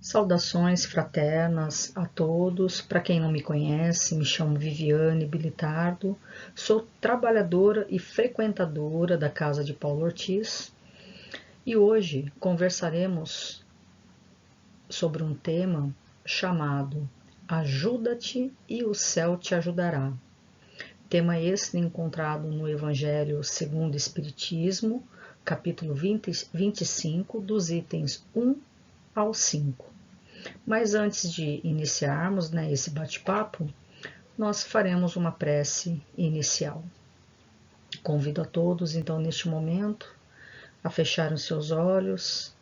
Saudações fraternas a todos. Para quem não me conhece, me chamo Viviane Bilitardo, sou trabalhadora e frequentadora da Casa de Paulo Ortiz e hoje conversaremos sobre um tema chamado Ajuda-te e o céu te ajudará. Tema esse encontrado no Evangelho segundo o Espiritismo, capítulo 25, dos itens 1 ao 5. Mas antes de iniciarmos esse bate-papo, nós faremos uma prece inicial. Convido a todos, então, neste momento, a fecharem seus olhos,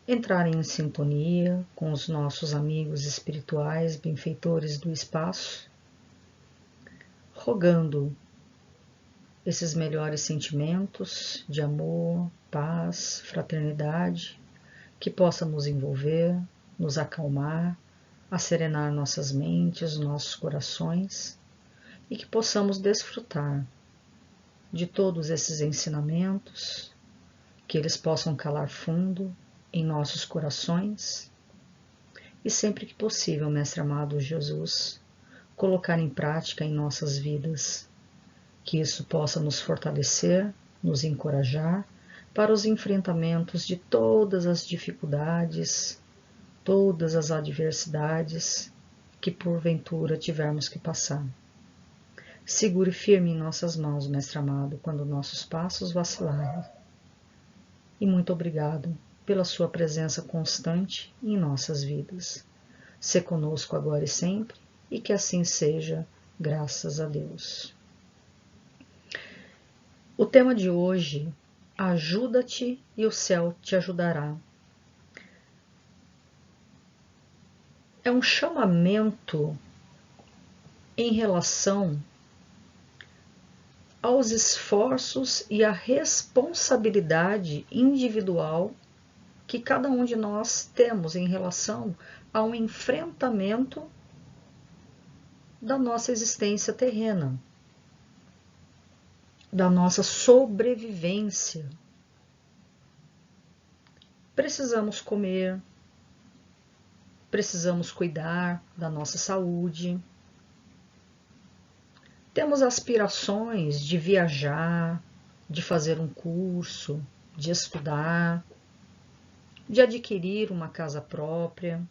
entrarem em sintonia com os nossos amigos espirituais, benfeitores do espaço, rogando esses melhores sentimentos de amor, paz, fraternidade, que possa nos envolver, nos acalmar, a serenar nossas mentes, nossos corações e que possamos desfrutar de todos esses ensinamentos, que eles possam calar fundo em nossos corações e sempre que possível, Mestre amado Jesus, colocar em prática em nossas vidas, que isso possa nos fortalecer, nos encorajar para os enfrentamentos de todas as dificuldades, todas as adversidades que porventura tivermos que passar. Segure firme em nossas mãos, Mestre amado, quando nossos passos vacilarem. E muito obrigado pela sua presença constante em nossas vidas. Se conosco agora e sempre, e que assim seja, graças a Deus. O tema de hoje, ajuda-te e o céu te ajudará. É um chamamento em relação aos esforços e à responsabilidade individual que cada um de nós temos em relação ao enfrentamento da nossa existência terrena, da nossa sobrevivência. Precisamos comer, precisamos cuidar da nossa saúde, temos aspirações de viajar, de fazer um curso, de estudar, de adquirir uma casa própria,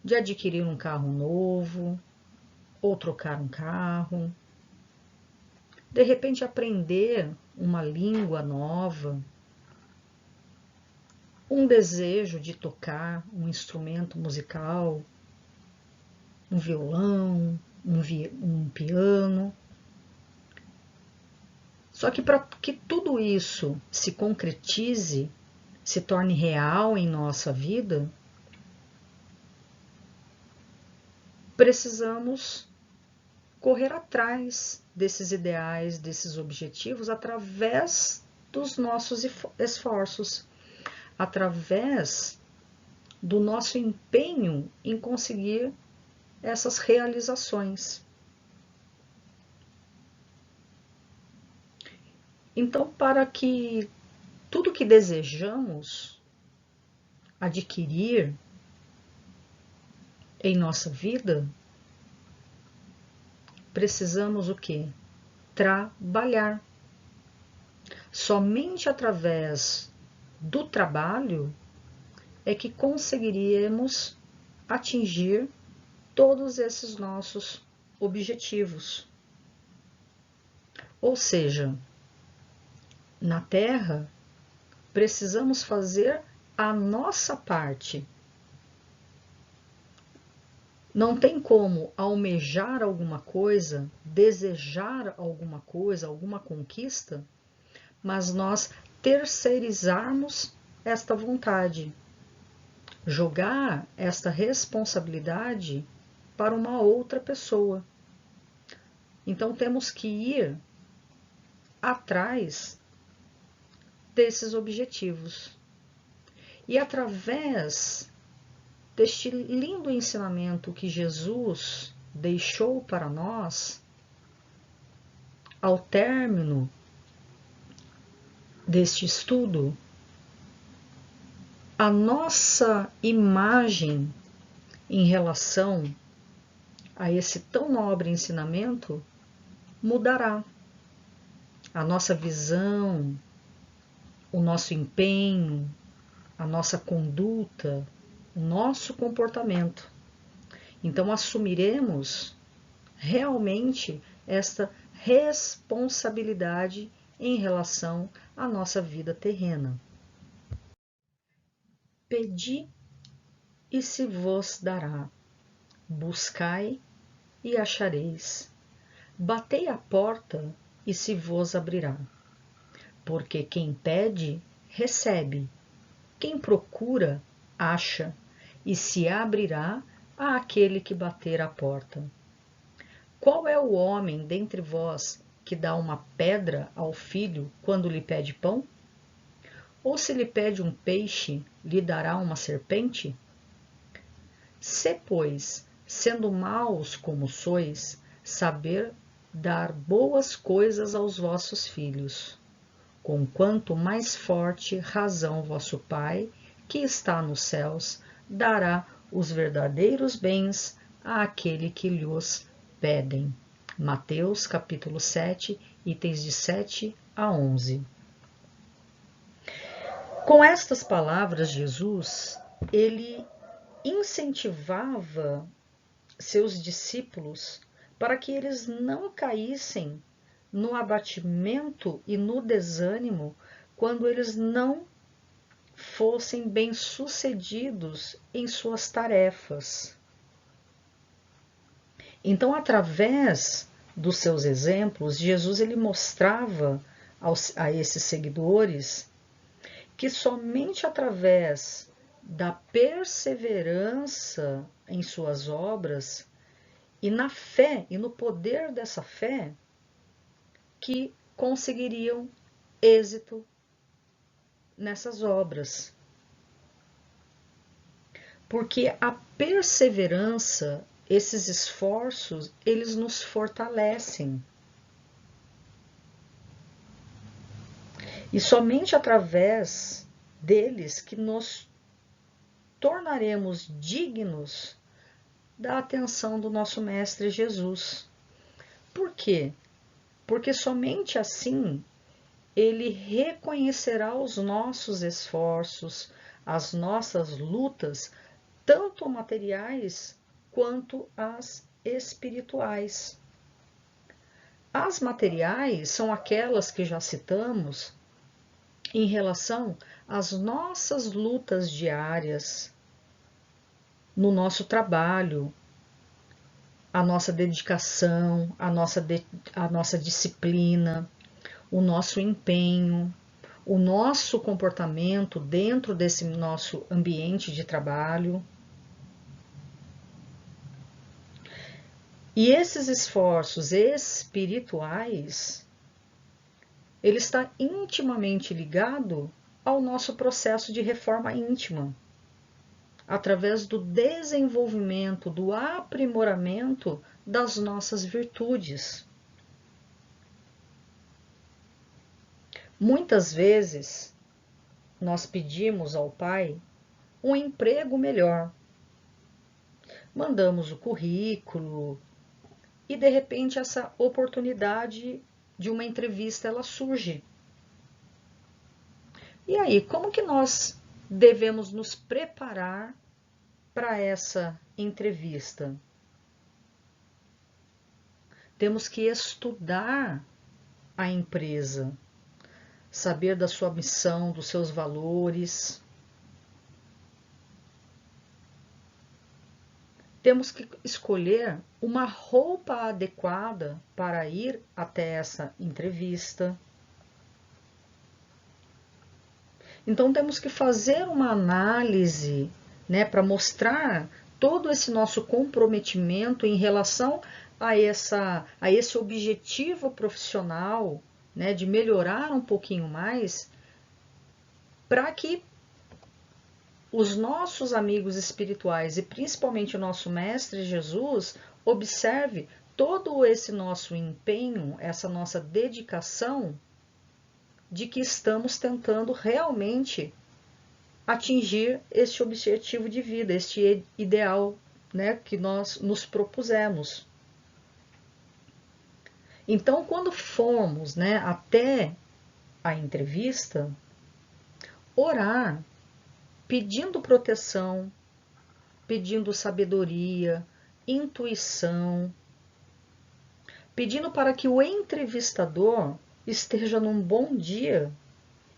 de adquirir um carro novo ou trocar um carro, de repente aprender uma língua nova, um desejo de tocar um instrumento musical, um violão, um piano. Só que para que tudo isso se concretize, se torne real em nossa vida, precisamos correr atrás desses ideais, desses objetivos, através dos nossos esforços, através do nosso empenho em conseguir essas realizações. Então, para que tudo que desejamos adquirir em nossa vida, precisamos o quê? Trabalhar. Somente através do trabalho é que conseguiríamos atingir todos esses nossos objetivos. Ou seja, na Terra, precisamos fazer a nossa parte. Não tem como almejar alguma coisa, desejar alguma coisa, alguma conquista, mas nós terceirizarmos esta vontade, jogar esta responsabilidade para uma outra pessoa. Então temos que ir atrás desses objetivos. E através deste lindo ensinamento que Jesus deixou para nós, ao término deste estudo, a nossa imagem em relação a esse tão nobre ensinamento mudará. A nossa visão, o nosso empenho, a nossa conduta, o nosso comportamento. Então, assumiremos realmente esta responsabilidade em relação à nossa vida terrena. Pedi e se vos dará, buscai e achareis, batei à porta e se vos abrirá. Porque quem pede, recebe, quem procura, acha, e se abrirá àquele que bater à porta. Qual é o homem dentre vós que dá uma pedra ao filho quando lhe pede pão? Ou se lhe pede um peixe, lhe dará uma serpente? Se, pois, sendo maus como sois, saber dar boas coisas aos vossos filhos, com quanto mais forte razão vosso Pai, que está nos céus, dará os verdadeiros bens àquele que lhos pedem. Mateus capítulo 7, itens de 7 a 11. Com estas palavras, Jesus, ele incentivava seus discípulos para que eles não caíssem no abatimento e no desânimo quando eles não fossem bem-sucedidos em suas tarefas. Então, através dos seus exemplos, Jesus ele mostrava a esses seguidores que somente através da perseverança em suas obras e na fé e no poder dessa fé que conseguiriam êxito nessas obras. Porque a perseverança, esses esforços, eles nos fortalecem. E somente através deles que nos tornaremos dignos da atenção do nosso Mestre Jesus. Por quê? Porque somente assim ele reconhecerá os nossos esforços, as nossas lutas, tanto materiais quanto as espirituais. As materiais são aquelas que já citamos em relação às nossas lutas diárias, no nosso trabalho, a nossa dedicação, a nossa disciplina, o nosso empenho, o nosso comportamento dentro desse nosso ambiente de trabalho. E esses esforços espirituais, ele está intimamente ligado ao nosso processo de reforma íntima, através do desenvolvimento, do aprimoramento das nossas virtudes. Muitas vezes, nós pedimos ao Pai um emprego melhor. Mandamos o currículo e, de repente, essa oportunidade de uma entrevista ela surge. E aí, como que nós devemos nos preparar para essa entrevista? Temos que estudar a empresa, saber da sua missão, dos seus valores. Temos que escolher uma roupa adequada para ir até essa entrevista. Então, temos que fazer uma análise, né, para mostrar todo esse nosso comprometimento em relação a esse objetivo profissional, né, de melhorar um pouquinho mais, para que os nossos amigos espirituais e principalmente o nosso Mestre Jesus observe todo esse nosso empenho, essa nossa dedicação, de que estamos tentando realmente atingir este objetivo de vida, este ideal, né, que nós nos propusemos. Então, quando formos, né, até a entrevista, orar, pedindo proteção, pedindo sabedoria, intuição, pedindo para que o entrevistador esteja num bom dia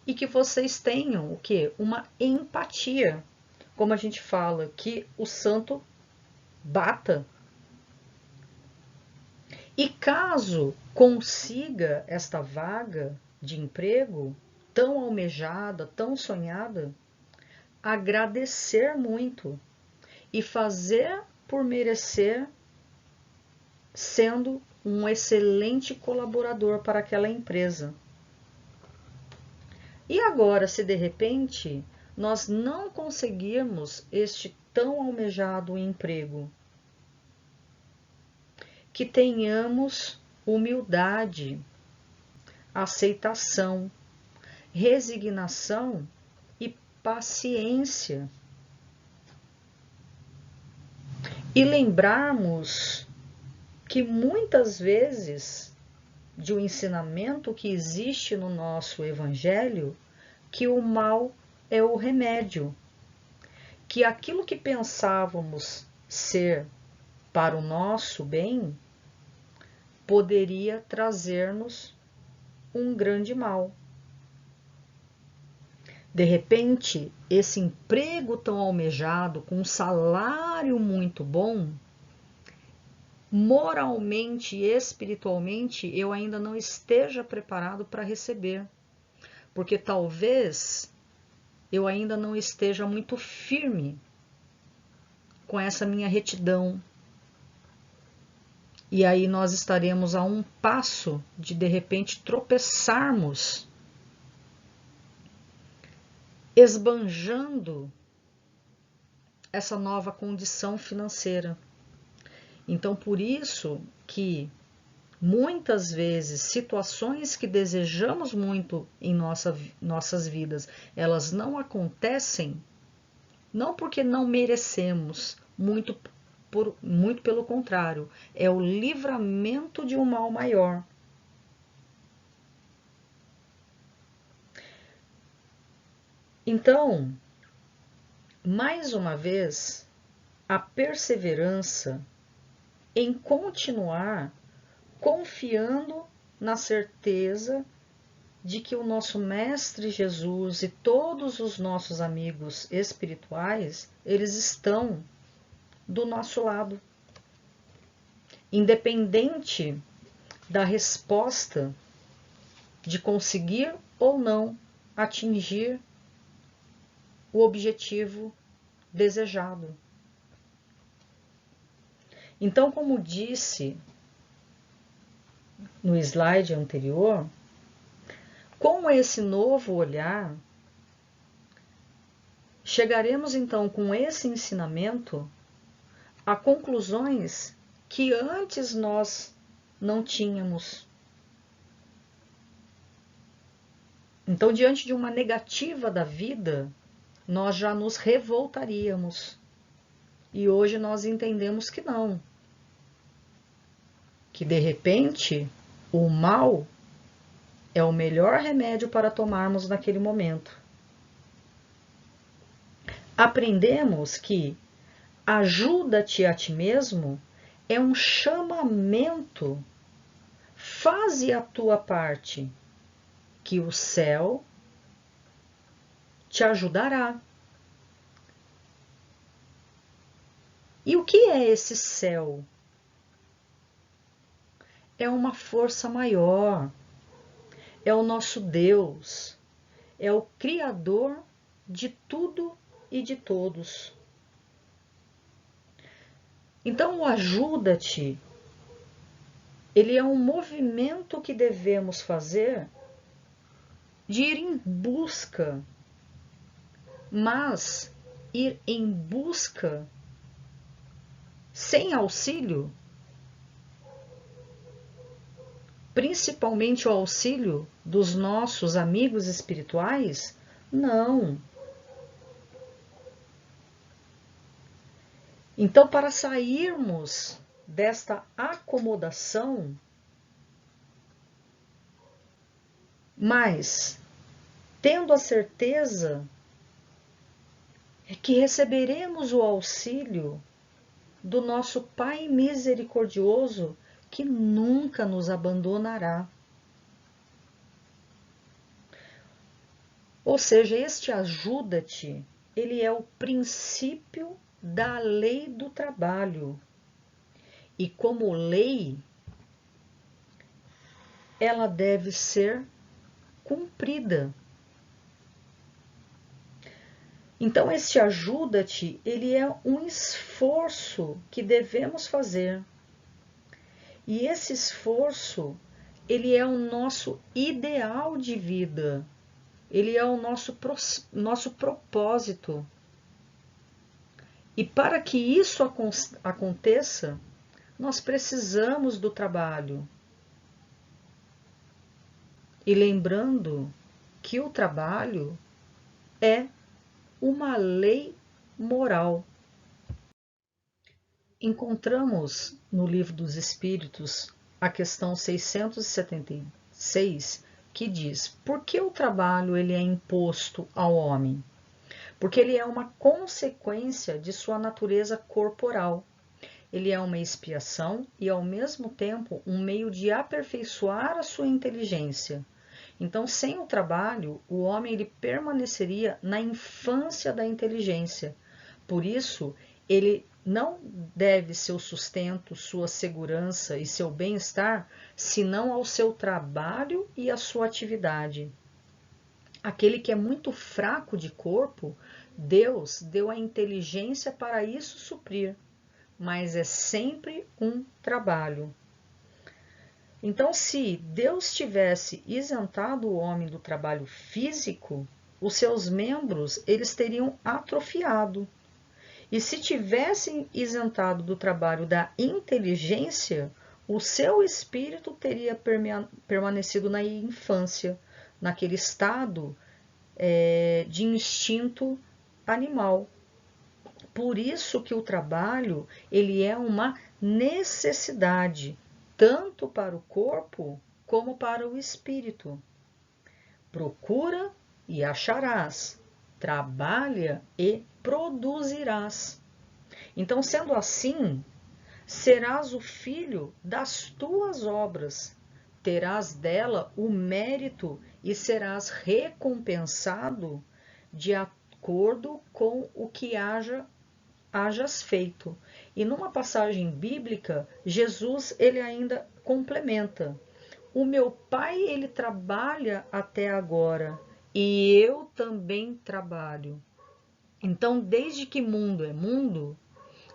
e que vocês tenham o quê? Uma empatia. Como a gente fala, que o santo bata. E caso consiga esta vaga de emprego tão almejada, tão sonhada, agradecer muito e fazer por merecer, sendo um excelente colaborador para aquela empresa. E agora, se de repente nós não conseguirmos este tão almejado emprego, que tenhamos humildade, aceitação, resignação e paciência. E lembrarmos que muitas vezes, de um ensinamento que existe no nosso Evangelho, que o mal é o remédio, que aquilo que pensávamos ser para o nosso bem poderia trazer-nos um grande mal. De repente, esse emprego tão almejado, com um salário muito bom, moralmente e espiritualmente eu ainda não esteja preparado para receber, porque talvez eu ainda não esteja muito firme com essa minha retidão. E aí nós estaremos a um passo de repente tropeçarmos, esbanjando essa nova condição financeira. Então, por isso que muitas vezes situações que desejamos muito em nossas vidas, elas não acontecem, não porque não merecemos, muito pelo contrário, é o livramento de um mal maior. Então, mais uma vez, a perseverança em continuar confiando na certeza de que o nosso Mestre Jesus e todos os nossos amigos espirituais, eles estão do nosso lado. Independente da resposta de conseguir ou não atingir o objetivo desejado. Então, como disse no slide anterior, com esse novo olhar, chegaremos então com esse ensinamento a conclusões que antes nós não tínhamos. Então, diante de uma negativa da vida, nós já nos revoltaríamos. E hoje nós entendemos que não. Que de repente o mal é o melhor remédio para tomarmos naquele momento. Aprendemos que ajuda-te a ti mesmo é um chamamento. Faze a tua parte, que o céu te ajudará. E o que é esse céu? É uma força maior, é o nosso Deus, é o Criador de tudo e de todos. Então, o ajuda-te, ele é um movimento que devemos fazer de ir em busca, mas ir em busca sem auxílio, principalmente o auxílio dos nossos amigos espirituais, não. Então, para sairmos desta acomodação, mas tendo a certeza que receberemos o auxílio do nosso Pai misericordioso, que nunca nos abandonará. Ou seja, este ajuda-te, ele é o princípio da lei do trabalho. E como lei, ela deve ser cumprida. Então, este ajuda-te, ele é um esforço que devemos fazer. E esse esforço, ele é o nosso ideal de vida. Ele é o nosso propósito. E para que isso aconteça, nós precisamos do trabalho. E lembrando que o trabalho é uma lei moral. Encontramos no Livro dos Espíritos a questão 676, que diz: por que o trabalho ele é imposto ao homem? Porque ele é uma consequência de sua natureza corporal. Ele é uma expiação e, ao mesmo tempo, um meio de aperfeiçoar a sua inteligência. Então, sem o trabalho, o homem ele permaneceria na infância da inteligência. Por isso, ele não deve seu sustento, sua segurança e seu bem-estar, senão ao seu trabalho e à sua atividade. Aquele que é muito fraco de corpo, Deus deu a inteligência para isso suprir, mas é sempre um trabalho. Então, se Deus tivesse isentado o homem do trabalho físico, os seus membros eles teriam atrofiado. E se tivessem isentado do trabalho da inteligência, o seu espírito teria permanecido na infância, naquele estado de instinto animal. Por isso que o trabalho ele é uma necessidade, tanto para o corpo como para o espírito. Procura e acharás, trabalha e produzirás. Então, sendo assim, serás o filho das tuas obras, terás dela o mérito e serás recompensado de acordo com o que hajas feito. E numa passagem bíblica, Jesus ele ainda complementa: o meu Pai ele trabalha até agora e eu também trabalho. Então, desde que mundo é mundo,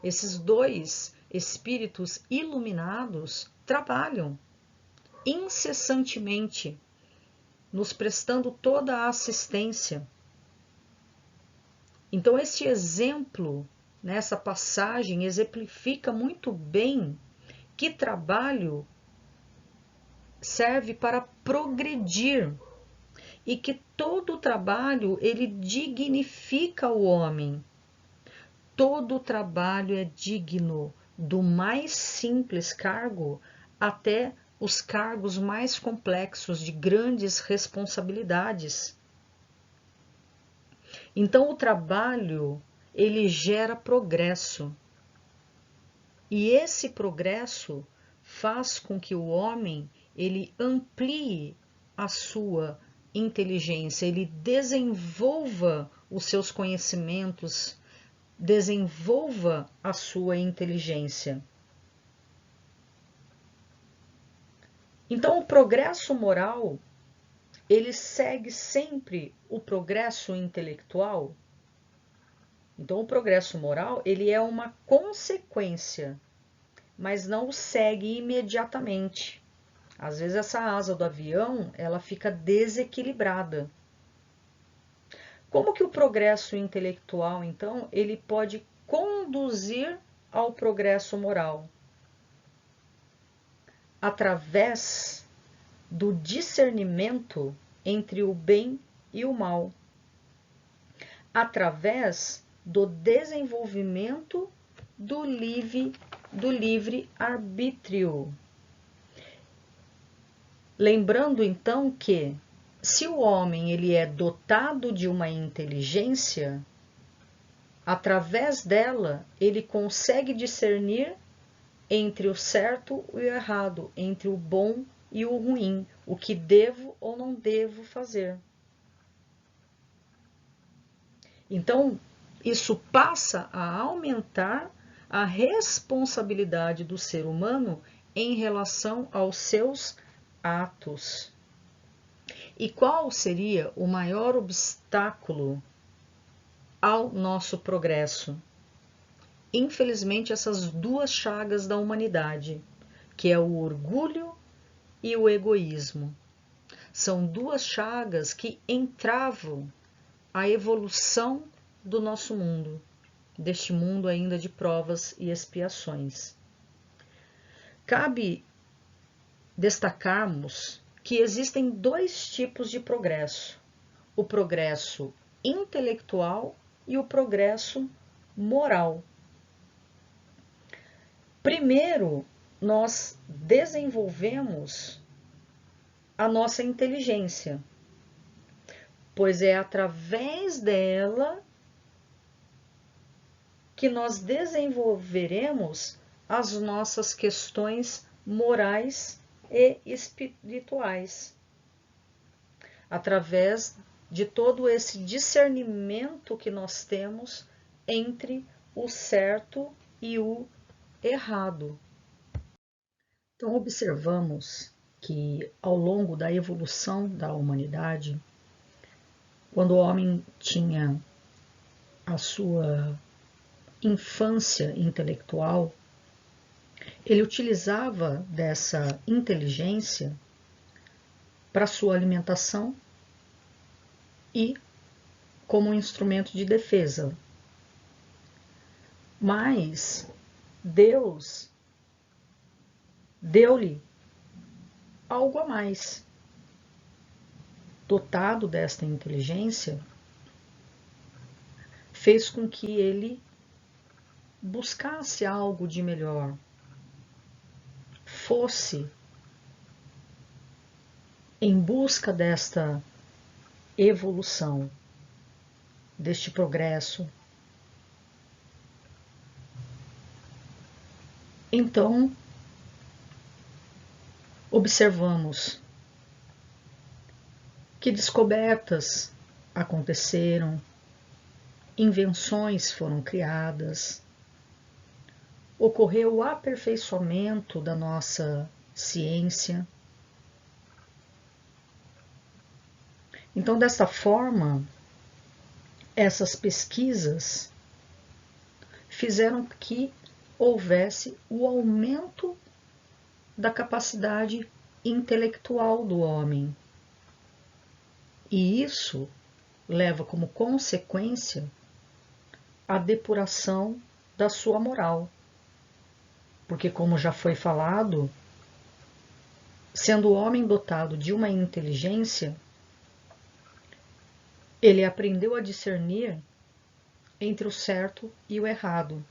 esses dois espíritos iluminados trabalham incessantemente, nos prestando toda a assistência. Então, este exemplo, nessa passagem, exemplifica muito bem que trabalho serve para progredir e que todo trabalho ele dignifica o homem. Todo trabalho é digno, do mais simples cargo até os cargos mais complexos de grandes responsabilidades. Então o trabalho, ele gera progresso. E esse progresso faz com que o homem, ele amplie a sua inteligência, ele desenvolva os seus conhecimentos, desenvolva a sua inteligência. Então, o progresso moral, ele segue sempre o progresso intelectual. Então, o progresso moral, ele é uma consequência, mas não o segue imediatamente. Às vezes, essa asa do avião, ela fica desequilibrada. Como que o progresso intelectual, então, ele pode conduzir ao progresso moral? Através do discernimento entre o bem e o mal, através do desenvolvimento do livre arbítrio. Lembrando então que, se o homem ele é dotado de uma inteligência, através dela ele consegue discernir entre o certo e o errado, entre o bom e o ruim, o que devo ou não devo fazer. Então, isso passa a aumentar a responsabilidade do ser humano em relação aos seus atos. E qual seria o maior obstáculo ao nosso progresso? Infelizmente, essas duas chagas da humanidade, que é o orgulho e o egoísmo. São duas chagas que entravam a evolução do nosso mundo, deste mundo ainda de provas e expiações. Cabe destacarmos que existem dois tipos de progresso: o progresso intelectual e o progresso moral. Primeiro, nós desenvolvemos a nossa inteligência, pois é através dela que nós desenvolveremos as nossas questões morais e espirituais, através de todo esse discernimento que nós temos entre o certo e o errado. Então, observamos que ao longo da evolução da humanidade, quando o homem tinha a sua infância intelectual, ele utilizava dessa inteligência para sua alimentação e como instrumento de defesa. Mas Deus deu-lhe algo a mais. Dotado desta inteligência, fez com que ele buscasse algo de melhor, fosse em busca desta evolução, deste progresso. Então, observamos que descobertas aconteceram, invenções foram criadas, ocorreu o aperfeiçoamento da nossa ciência. Então, desta forma, essas pesquisas fizeram que houvesse o aumento da capacidade intelectual do homem. E isso leva como consequência a depuração da sua moral. Porque, como já foi falado, sendo o homem dotado de uma inteligência, ele aprendeu a discernir entre o certo e o errado.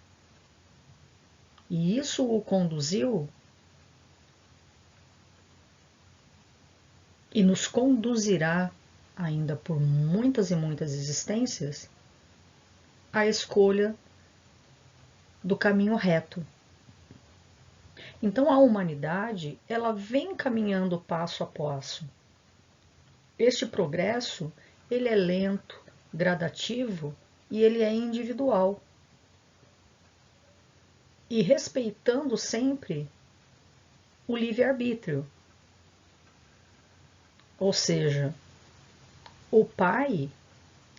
E isso o conduziu e nos conduzirá ainda por muitas e muitas existências à escolha do caminho reto. Então a humanidade, ela vem caminhando passo a passo. Este progresso, ele é lento, gradativo e ele é individual. E respeitando sempre o livre-arbítrio. Ou seja, o Pai,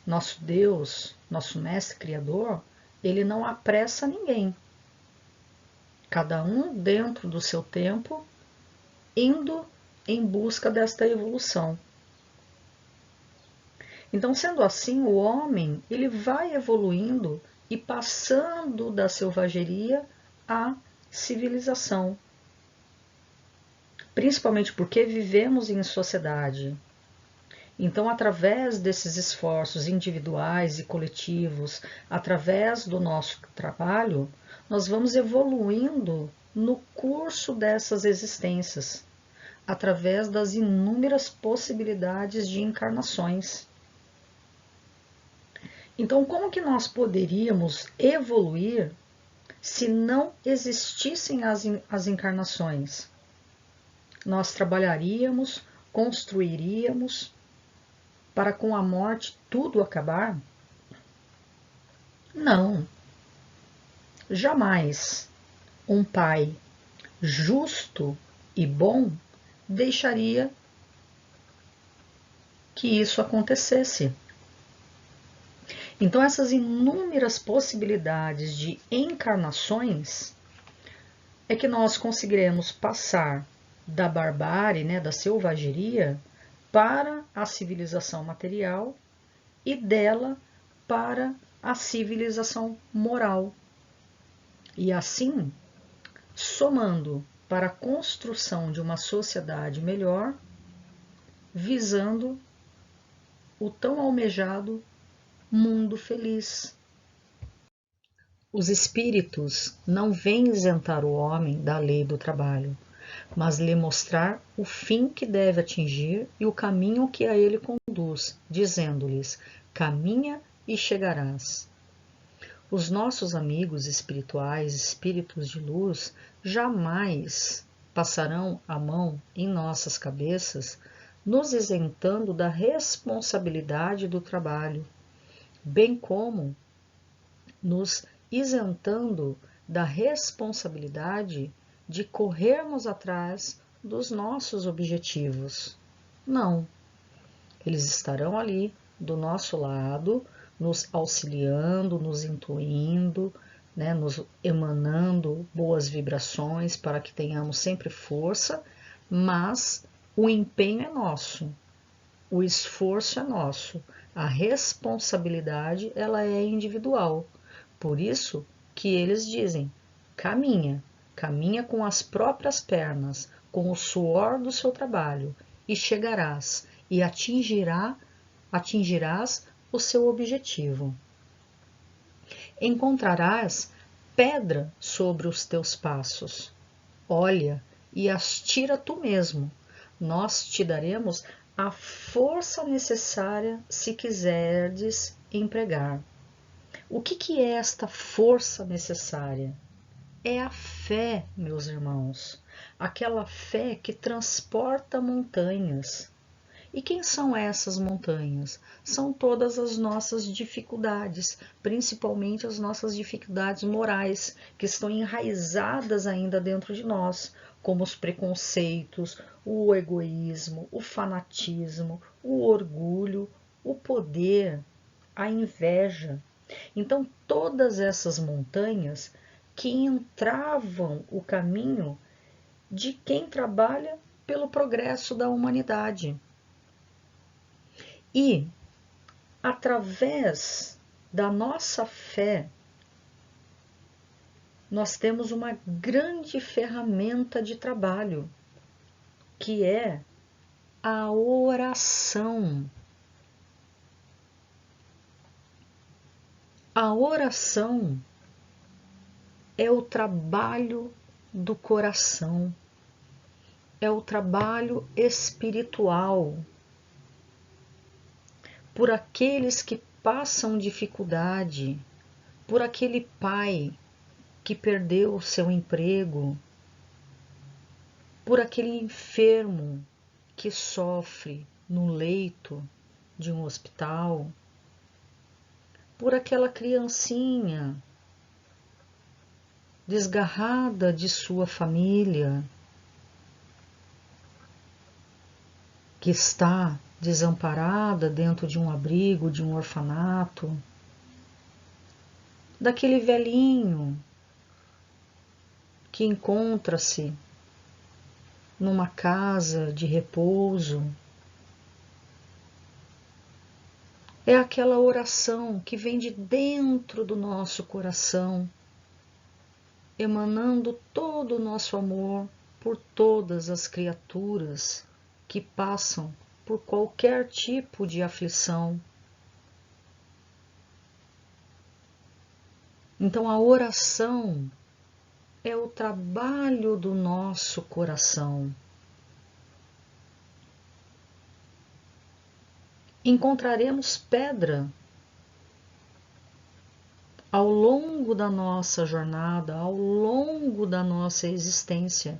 nosso Deus, nosso Mestre Criador, ele não apressa ninguém. Cada um dentro do seu tempo, indo em busca desta evolução. Então, sendo assim, o homem ele vai evoluindo e passando da selvageria à civilização. Principalmente porque vivemos em sociedade. Então, através desses esforços individuais e coletivos, através do nosso trabalho, nós vamos evoluindo no curso dessas existências, através das inúmeras possibilidades de encarnações. Então, como que nós poderíamos evoluir se não existissem as encarnações? Nós trabalharíamos, construiríamos, para com a morte tudo acabar? Não, jamais um pai justo e bom deixaria que isso acontecesse. Então, essas inúmeras possibilidades de encarnações é que nós conseguiremos passar da barbárie, né, da selvageria, para a civilização material e dela para a civilização moral. E assim, somando para a construção de uma sociedade melhor, visando o tão almejado mundo feliz. Os espíritos não vêm isentar o homem da lei do trabalho, mas lhe mostrar o fim que deve atingir e o caminho que a ele conduz, dizendo-lhes: caminha e chegarás. Os nossos amigos espirituais, espíritos de luz, jamais passarão a mão em nossas cabeças, nos isentando da responsabilidade do trabalho, bem como nos isentando da responsabilidade de corrermos atrás dos nossos objetivos. Não, eles estarão ali do nosso lado, nos auxiliando, nos intuindo, né, nos emanando boas vibrações para que tenhamos sempre força, mas o empenho é nosso, o esforço é nosso, a responsabilidade ela é individual. Por isso que eles dizem: caminha, caminha com as próprias pernas, com o suor do seu trabalho, e chegarás e atingirás o seu objetivo. Encontrarás pedra sobre os teus passos. Olha e as tira tu mesmo. Nós te daremos a força necessária se quiserdes empregar. O que é esta força necessária? É a fé, meus irmãos, aquela fé que transporta montanhas. E quem são essas montanhas? São todas as nossas dificuldades, principalmente as nossas dificuldades morais, que estão enraizadas ainda dentro de nós, como os preconceitos, o egoísmo, o fanatismo, o orgulho, o poder, a inveja. Então, todas essas montanhas que entravam o caminho de quem trabalha pelo progresso da humanidade. E, através da nossa fé, nós temos uma grande ferramenta de trabalho, que é a oração. A oração é o trabalho do coração, é o trabalho espiritual por aqueles que passam dificuldade, por aquele pai que perdeu o seu emprego, por aquele enfermo que sofre no leito de um hospital, por aquela criancinha desgarrada de sua família, que está desamparada dentro de um abrigo, de um orfanato, daquele velhinho que encontra-se numa casa de repouso. É aquela oração que vem de dentro do nosso coração, emanando todo o nosso amor por todas as criaturas que passam por qualquer tipo de aflição. Então a oração é o trabalho do nosso coração. Encontraremos pedra ao longo da nossa jornada, ao longo da nossa existência,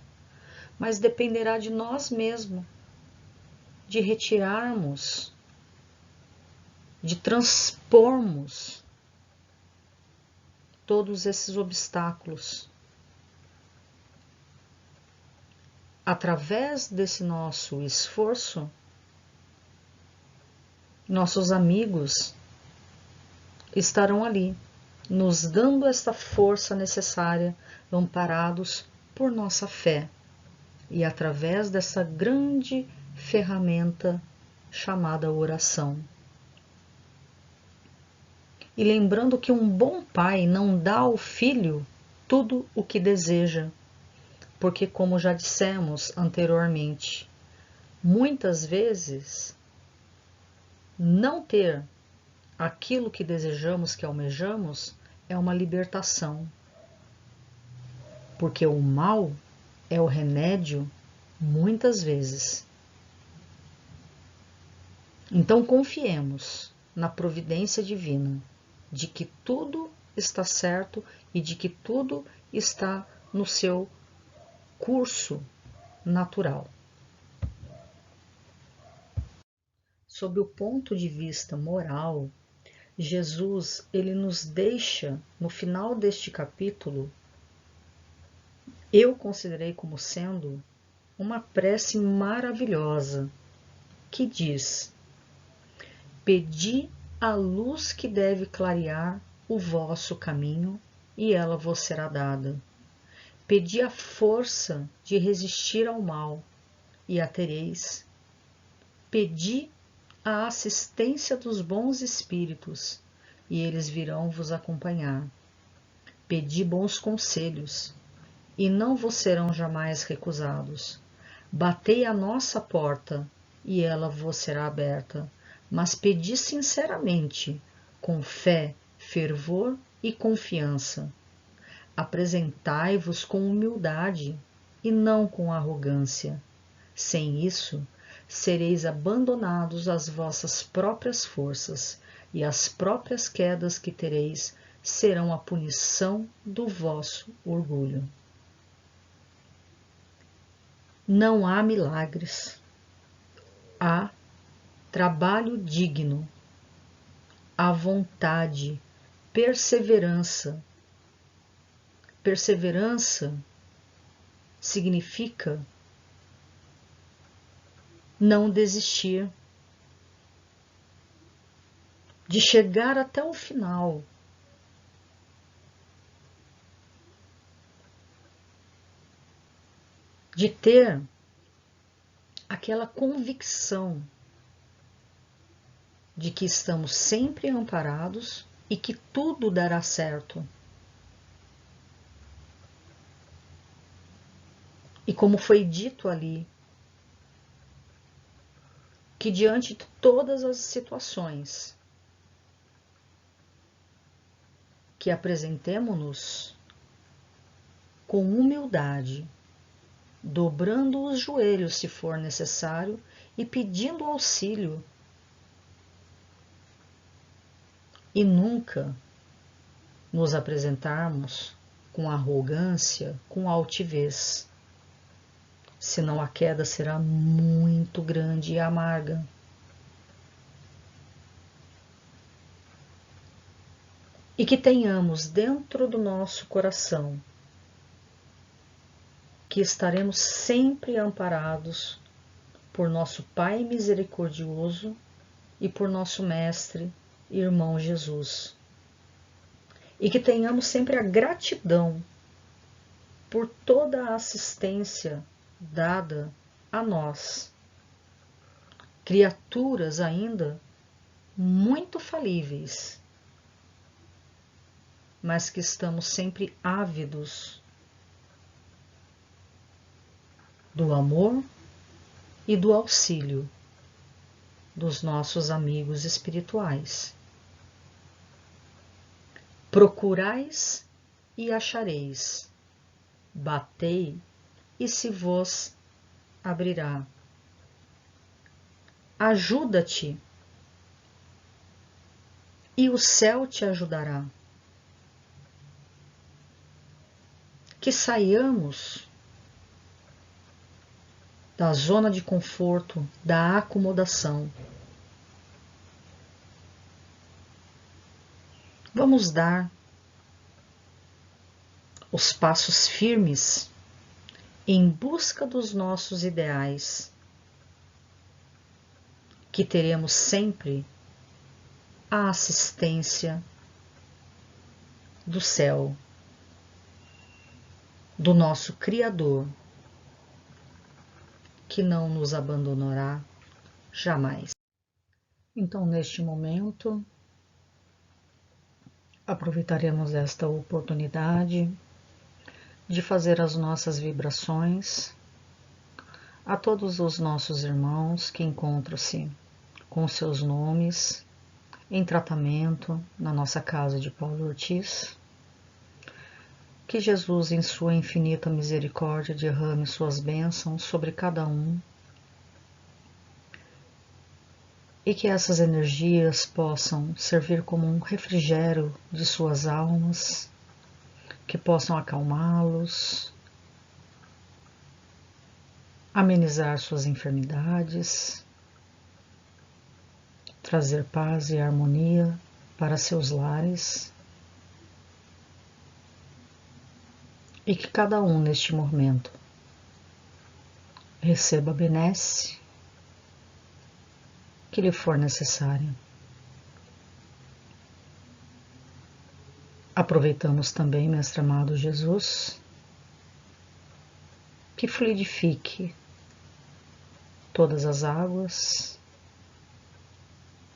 mas dependerá de nós mesmos, de retirarmos, de transpormos todos esses obstáculos. Através desse nosso esforço, nossos amigos estarão ali, nos dando esta força necessária, amparados por nossa fé e através dessa grande ferramenta chamada oração. E lembrando que um bom pai não dá ao filho tudo o que deseja, porque, como já dissemos anteriormente, muitas vezes não ter aquilo que desejamos, que almejamos, é uma libertação, porque o mal é o remédio muitas vezes. Então confiemos na providência divina, de que tudo está certo e de que tudo está no seu curso natural. Sob o ponto de vista moral, Jesus, ele nos deixa, no final deste capítulo, eu considerei como sendo uma prece maravilhosa, que diz: pedi a luz que deve clarear o vosso caminho, e ela vos será dada. Pedi a força de resistir ao mal, e a tereis. Pedi a assistência dos bons espíritos, e eles virão vos acompanhar. Pedi bons conselhos, e não vos serão jamais recusados. Batei à nossa porta, e ela vos será aberta. Mas pedi sinceramente, com fé, fervor e confiança. Apresentai-vos com humildade e não com arrogância. Sem isso, sereis abandonados às vossas próprias forças, e as próprias quedas que tereis serão a punição do vosso orgulho. Não há milagres. Há trabalho digno, há vontade, perseverança. Perseverança significa não desistir, de chegar até o final, de ter aquela convicção de que estamos sempre amparados e que tudo dará certo. E como foi dito ali, que diante de todas as situações que apresentemo-nos com humildade, dobrando os joelhos se for necessário e pedindo auxílio, e nunca nos apresentarmos com arrogância, com altivez, senão a queda será muito grande e amarga. E que tenhamos dentro do nosso coração que estaremos sempre amparados por nosso Pai misericordioso e por nosso Mestre e Irmão Jesus. E que tenhamos sempre a gratidão por toda a assistência dada a nós, criaturas ainda muito falíveis, mas que estamos sempre ávidos do amor e do auxílio dos nossos amigos espirituais. Procurais e achareis, batei e se vos abrirá. Ajuda-te e o céu te ajudará. Que saiamos da zona de conforto, da acomodação. Vamos dar os passos firmes em busca dos nossos ideais, que teremos sempre a assistência do céu, do nosso Criador, que não nos abandonará jamais. Então, neste momento, aproveitaremos esta oportunidade de fazer as nossas vibrações a todos os nossos irmãos que encontram-se com seus nomes em tratamento na nossa casa de Paulo Ortiz. Que Jesus, em sua infinita misericórdia, derrame suas bênçãos sobre cada um e que essas energias possam servir como um refrigério de suas almas, que possam acalmá-los, amenizar suas enfermidades, trazer paz e harmonia para seus lares, e que cada um neste momento receba a benesse que lhe for necessária. Aproveitamos também, Mestre amado Jesus, que fluidifique todas as águas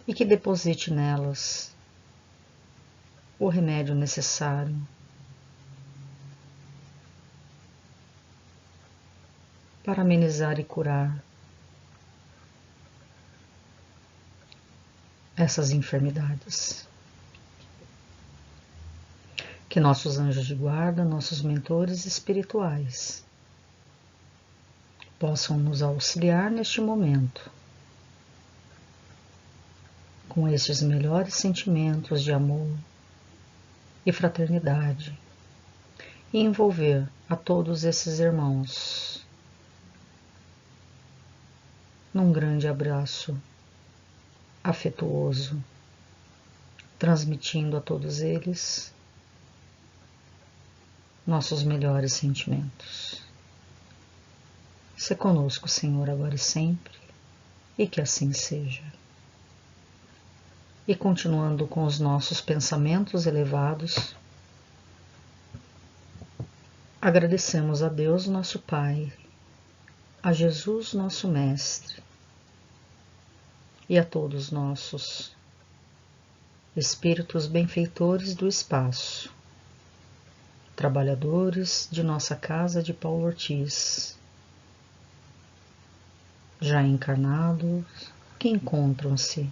e que deposite nelas o remédio necessário para amenizar e curar essas enfermidades. Que nossos anjos de guarda, nossos mentores espirituais, possam nos auxiliar neste momento com estes melhores sentimentos de amor e fraternidade e envolver a todos esses irmãos num grande abraço afetuoso, transmitindo a todos eles nossos melhores sentimentos. Se conosco, Senhor, agora e sempre, e que assim seja. E continuando com os nossos pensamentos elevados, agradecemos a Deus, nosso Pai, a Jesus, nosso Mestre, e a todos nossos espíritos benfeitores do espaço, trabalhadores de nossa casa de Paulo Ortiz, já encarnados, que encontram-se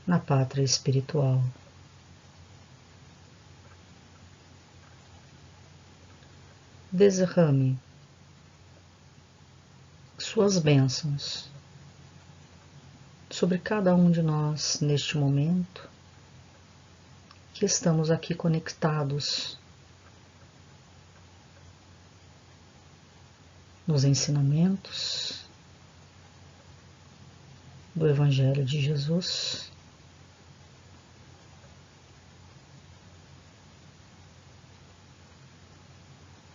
na pátria espiritual. Derrame suas bênçãos sobre cada um de nós neste momento que estamos aqui conectados nos ensinamentos do Evangelho de Jesus,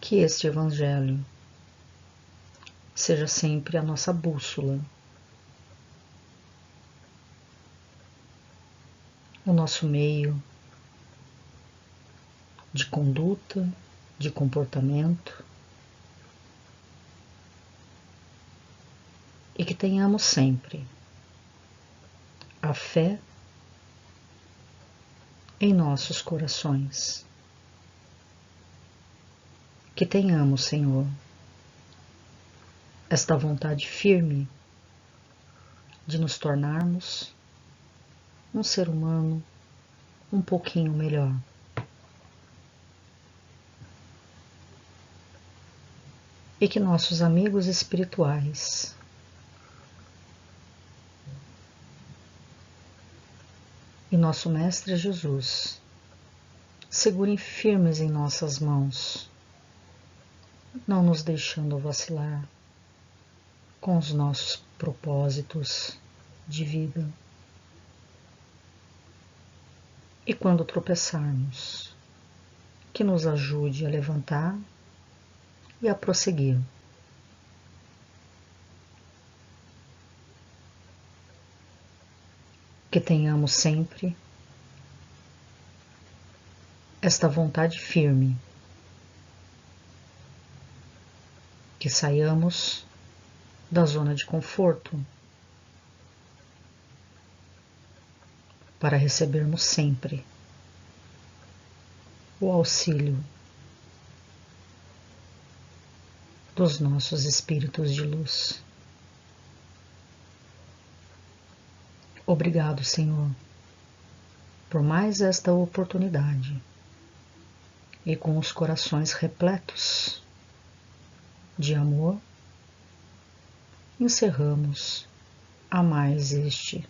que este Evangelho seja sempre a nossa bússola, o nosso meio de conduta, de comportamento, e que tenhamos sempre a fé em nossos corações. Que tenhamos, Senhor, esta vontade firme de nos tornarmos um ser humano um pouquinho melhor. E que nossos amigos espirituais e nosso Mestre Jesus segurem firmes em nossas mãos, não nos deixando vacilar com os nossos propósitos de vida. E quando tropeçarmos, que nos ajude a levantar e a prosseguir. Que tenhamos sempre esta vontade firme, que saiamos da zona de conforto para recebermos sempre o auxílio dos nossos espíritos de luz. Obrigado, Senhor, por mais esta oportunidade e com os corações repletos de amor, encerramos a mais este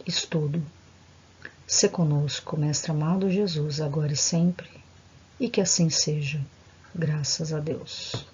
estudo. Se conosco, Mestre amado Jesus, agora e sempre, e que assim seja, graças a Deus.